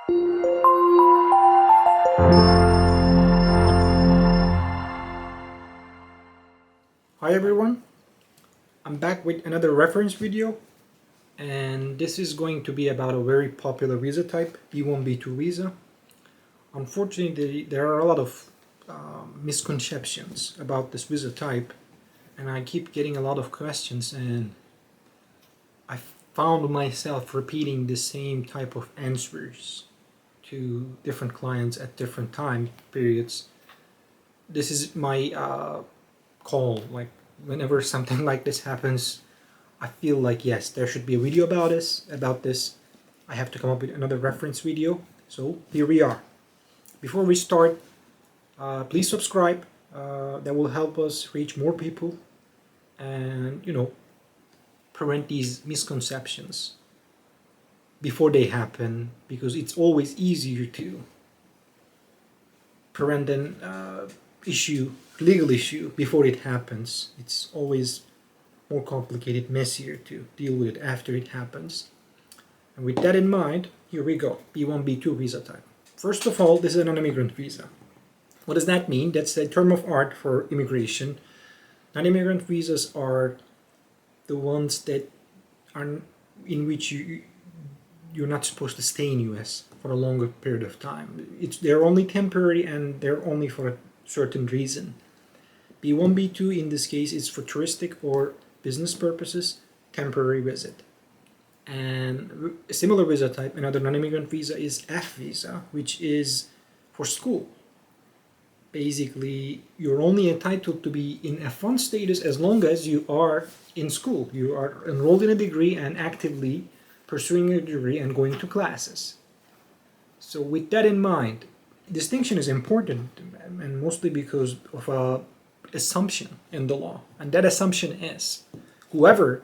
Hi everyone, I'm back with another reference video, and this is going to be about a very popular visa type, B1, B2 visa. Unfortunately, there are a lot of misconceptions about this visa type, and I keep getting a lot of questions, and I found myself repeating the same type of answers to different clients at different time periods. This is my call, like whenever something like this happens, I feel like yes, there should be a video about this. I have to come up with another reference video. So here we are. Before we start, please subscribe. That will help us reach more people and prevent these misconceptions before they happen, because it's always easier to prevent an legal issue before it happens. It's always more complicated, messier to deal with it after it happens. And with that in mind, here we go. B1, B2 visa type. First of all, this is a non-immigrant visa. What does that mean? That's a term of art for immigration. Non-immigrant visas are the ones that are in which you're not supposed to stay in US for a longer period of time. They're only temporary and they're only for a certain reason. B1, B2 in this case is for touristic or business purposes, temporary visit. And a similar visa type, another non-immigrant visa, is F visa, which is for school. Basically, you're only entitled to be in F1 status as long as you are in school. You are enrolled in a degree and actively pursuing a degree and going to classes. So with that in mind, distinction is important, and mostly because of an assumption in the law. And that assumption is, whoever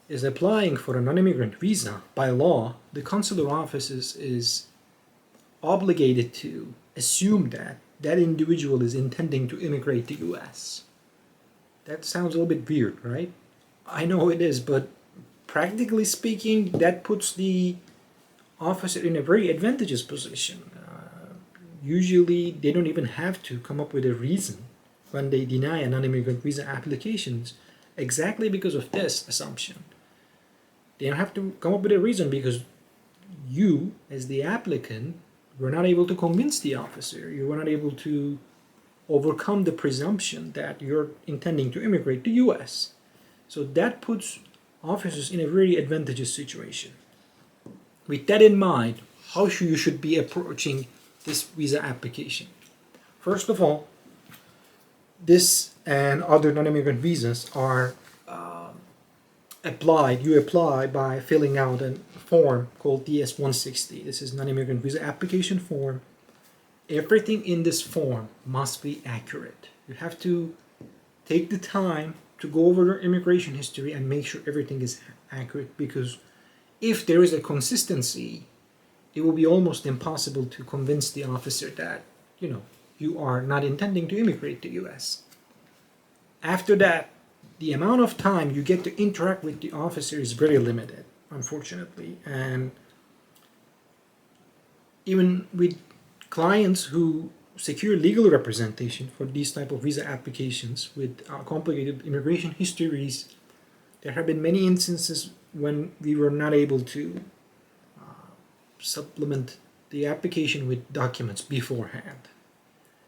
is applying for a non-immigrant visa, by law, the consular offices is obligated to assume that that individual is intending to immigrate to US. That sounds a little bit weird, right? I know it is, but practically speaking, that puts the officer in a very advantageous position. Usually, they don't even have to come up with a reason when they deny a non-immigrant visa applications, exactly because of this assumption. They don't have to come up with a reason because you, as the applicant, were not able to convince the officer. You were not able to overcome the presumption that you're intending to immigrate to US. So that puts officers in a very advantageous situation. With that in mind, how you should be approaching this visa application? First of all, this and other non-immigrant visas are you apply by filling out a form called DS-160. This is non-immigrant visa application form. Everything in this form must be accurate. You have to take the time to go over your immigration history and make sure everything is accurate, because if there is a consistency, it will be almost impossible to convince the officer that you are not intending to immigrate to US. After that, the amount of time you get to interact with the officer is very limited, unfortunately. And even with clients who secure legal representation for these type of visa applications with complicated immigration histories, there have been many instances when we were not able to supplement the application with documents beforehand.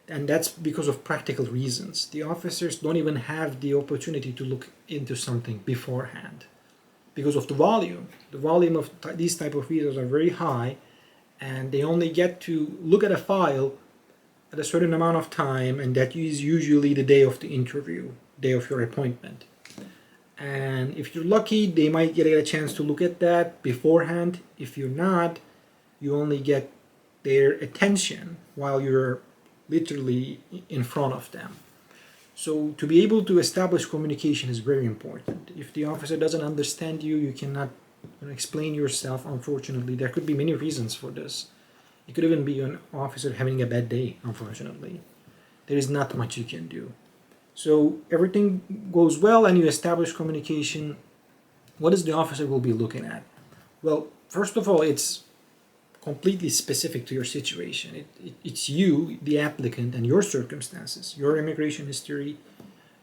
And that's because of practical reasons. The officers don't even have the opportunity to look into something beforehand because of the volume. The volume of these type of visas are very high, and they only get to look at a file at a certain amount of time, and that is usually the day of the interview, day of your appointment. And if you're lucky, they might get a chance to look at that beforehand. If you're not, you only get their attention while you're literally in front of them. So to be able to establish communication is very important. If the officer doesn't understand you, you cannot explain yourself, unfortunately. There could be many reasons for this. It could even be an officer having a bad day, unfortunately. There is not much you can do. So everything goes well and you establish communication. What is the officer will be looking at? Well, first of all, it's completely specific to your situation. It's you, the applicant, and your circumstances, your immigration history,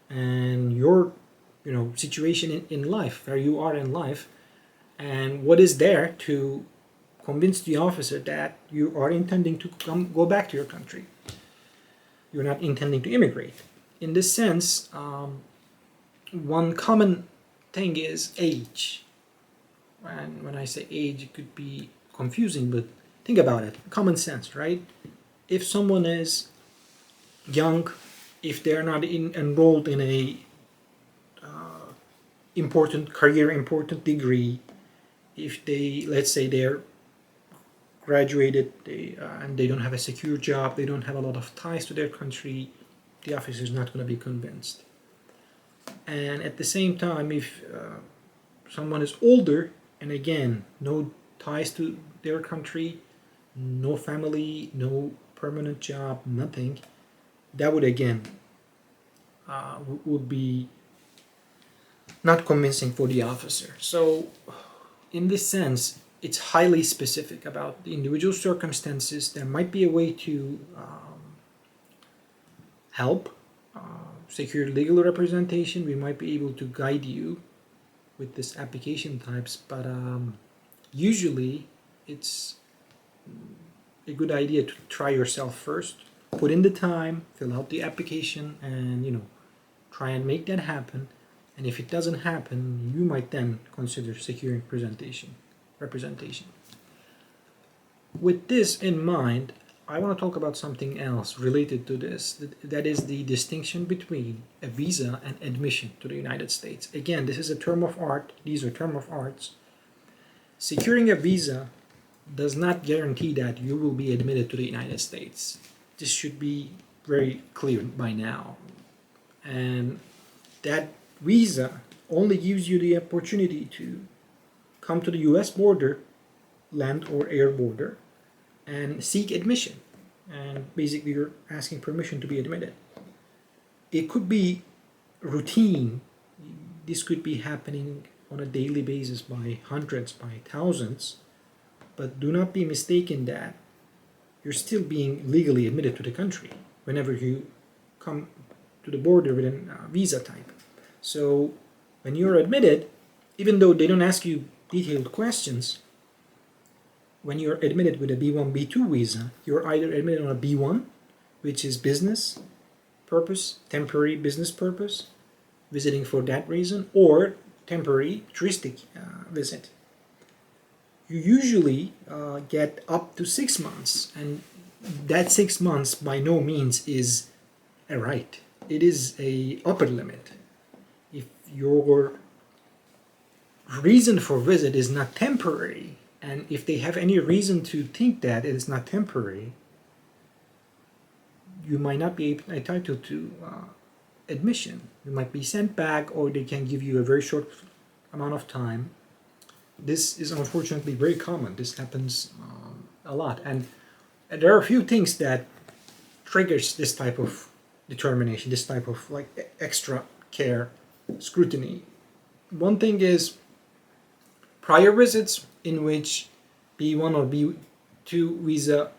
and your situation in life, where you are in life, and what is there to convince the officer that you are intending to go back to your country. You're not intending to immigrate. In this sense, one common thing is age. And when I say age, it could be confusing, but think about it. Common sense, right? If someone is young, if they're not enrolled in a important degree, if they, let's say they're graduated and they don't have a secure job, they don't have a lot of ties to their country, the officer is not going to be convinced. And at the same time, if someone is older, and again, no ties to their country, no family, no permanent job, nothing, that would again would be not convincing for the officer. So in this sense, it's highly specific about the individual circumstances. There might be a way to help secure legal representation. We might be able to guide you with this application types, but usually it's a good idea to try yourself first. Put in the time, fill out the application, and try and make that happen. And if it doesn't happen, you might then consider securing representation. With this in mind, I want to talk about something else related to this. That is the distinction between a visa and admission to the United States. Again, this is a term of art. These are term of arts. Securing a visa does not guarantee that you will be admitted to the United States. This should be very clear by now. And that visa only gives you the opportunity to come to the US border, land or air border, and seek admission. And basically you're asking permission to be admitted. It could be routine. This could be happening on a daily basis by hundreds, by thousands. But do not be mistaken that you're still being legally admitted to the country whenever you come to the border with a visa type. So when you're admitted, even though they don't ask you detailed questions, when you're admitted with a B1, B2 visa, you're either admitted on a B1, which is business purpose, temporary business purpose, visiting for that reason, or temporary touristic visit. You usually get up to 6 months, and that 6 months by no means is a right. It is a upper limit. If your reason for visit is not temporary, and if they have any reason to think that it is not temporary, you might not be entitled to admission. You might be sent back, or they can give you a very short amount of time. This is unfortunately very common. This happens a lot, and there are a few things that triggers this type of determination, this type of extra care, scrutiny. One thing is prior visits in which B1 or B2 visa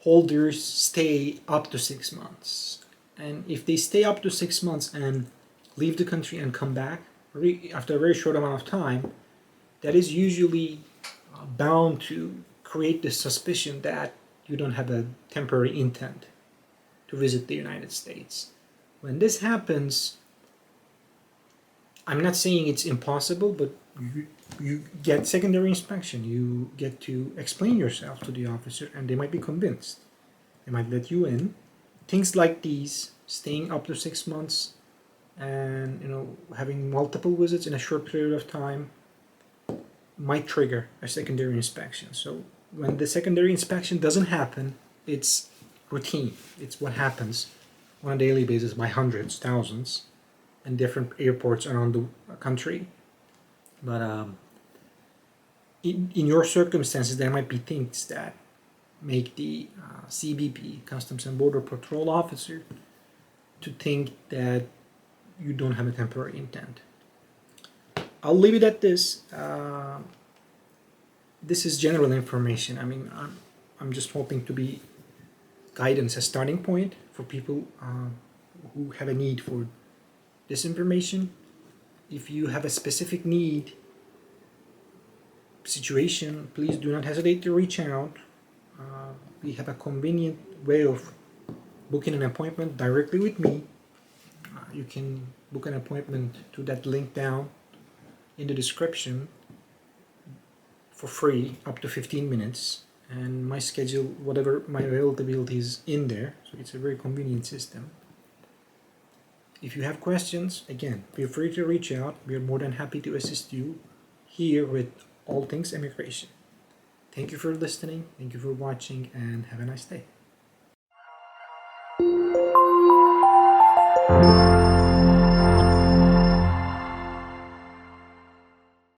holders stay up to 6 months. And if they stay up to 6 months and leave the country and come back after a very short amount of time, that is usually bound to create the suspicion that you don't have a temporary intent to visit the United States. When this happens, I'm not saying it's impossible, but you get secondary inspection. You get to explain yourself to the officer, and they might be convinced. They might let you in. Things like these, staying up to 6 months, and having multiple visits in a short period of time, might trigger a secondary inspection. So when the secondary inspection doesn't happen, it's routine. It's what happens on a daily basis by hundreds, thousands, in different airports around the country. But in your circumstances, there might be things that make the CBP, Customs and Border Patrol officer, to think that you don't have a temporary intent. I'll leave it at this. this is general information. I mean, I'm just hoping to be guidance, a starting point for people who have a need for this information. If you have a specific need, situation, please do not hesitate to reach out. We have a convenient way of booking an appointment directly with me. You can book an appointment to that link down in the description for free, up to 15 minutes. And my schedule, whatever my availability is in there. So it's a very convenient system. If you have questions, again, feel free to reach out. We are more than happy to assist you here with all things immigration. Thank you for listening. Thank you for watching, and have a nice day.